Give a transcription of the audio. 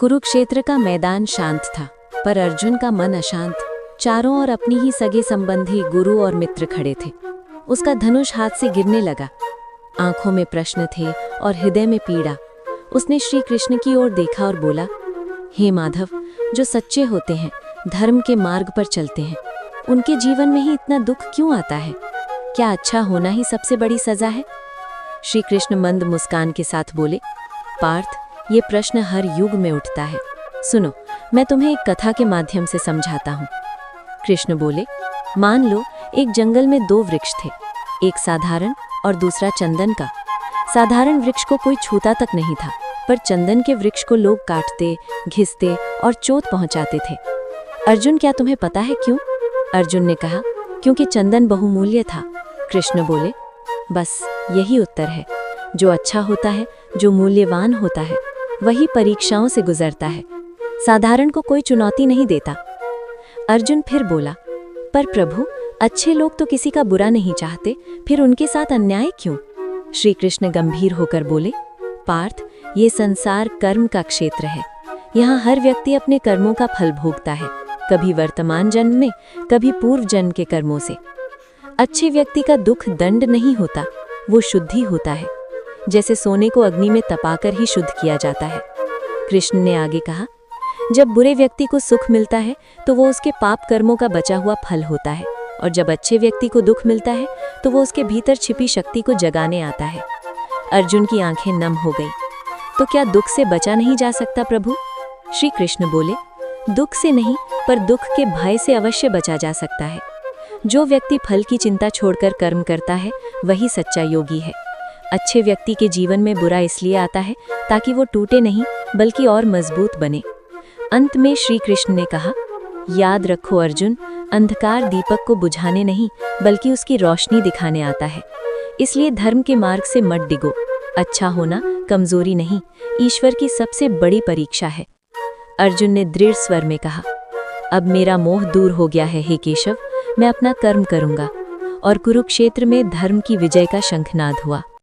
कुरुक्षेत्र का मैदान शांत था, पर अर्जुन का मन अशांत। चारों ओर अपनी ही सगे संबंधी गुरु और मित्र खड़े थे। उसका धनुष हाथ से गिरने लगा। आंखों में प्रश्न थे और हृदय में पीड़ा। उसने श्री कृष्ण की ओर देखा और बोला, हे माधव, जो सच्चे होते हैं, धर्म के मार्ग पर चलते हैं, उनके जीवन में ही इतना दुख क्यों आता है? क्या अच्छा होना ही सबसे बड़ी सजा है? श्री कृष्ण मंद मुस्कान के साथ बोले, पार्थ, ये प्रश्न हर युग में उठता है। सुनो, मैं तुम्हें एक कथा के माध्यम से समझाता हूँ। कृष्ण बोले, मान लो एक जंगल में दो वृक्ष थे, एक साधारण और दूसरा चंदन का। साधारण वृक्ष को कोई छूता तक नहीं था, पर चंदन के वृक्ष को लोग काटते, घिसते और चोट पहुंचाते थे। अर्जुन, क्या तुम्हें पता है क्यों? अर्जुन ने कहा, क्योंकि चंदन बहुमूल्य था। कृष्ण बोले, बस यही उत्तर है। जो अच्छा होता है, जो मूल्यवान होता है, वही परीक्षाओं से गुजरता है। साधारण को कोई चुनौती नहीं देता। अर्जुन फिर बोला, पर प्रभु, अच्छे लोग तो किसी का बुरा नहीं चाहते, फिर उनके साथ अन्याय क्यों? श्री कृष्ण गंभीर होकर बोले, पार्थ, ये संसार कर्म का क्षेत्र है। यहाँ हर व्यक्ति अपने कर्मों का फल भोगता है, कभी वर्तमान जन्म में, कभी पूर्व जन्म के कर्मों से। अच्छे व्यक्ति का दुख दंड नहीं होता, वो शुद्धि होता है। जैसे सोने को अग्नि में तपाकर ही शुद्ध किया जाता है। कृष्ण ने आगे कहा, जब बुरे व्यक्ति को सुख मिलता है तो वो उसके पाप कर्मों का बचा हुआ फल होता है, और जब अच्छे व्यक्ति को दुख मिलता है तो वो उसके भीतर छिपी शक्ति को जगाने आता है। अर्जुन की आंखें नम हो गई। तो क्या दुख से बचा नहीं जा सकता प्रभु? श्री कृष्ण बोले, दुख से नहीं, पर दुख के भय से अवश्य बचा जा सकता है। जो व्यक्ति फल की चिंता छोड़कर कर्म करता है, वही सच्चा योगी है। अच्छे व्यक्ति के जीवन में बुरा इसलिए आता है ताकि वो टूटे नहीं, बल्कि और मजबूत बने। अंत में श्री कृष्ण ने कहा, याद रखो अर्जुन, अंधकार दीपक को बुझाने नहीं, बल्कि उसकी रोशनी दिखाने आता है। इसलिए धर्म के मार्ग से मत डिगो। अच्छा होना कमजोरी नहीं, ईश्वर की सबसे बड़ी परीक्षा है। अर्जुन ने दृढ़ स्वर में कहा, अब मेरा मोह दूर हो गया है हे केशव, मैं अपना कर्म करूंगा। और कुरुक्षेत्र में धर्म की विजय का शंखनाद हुआ।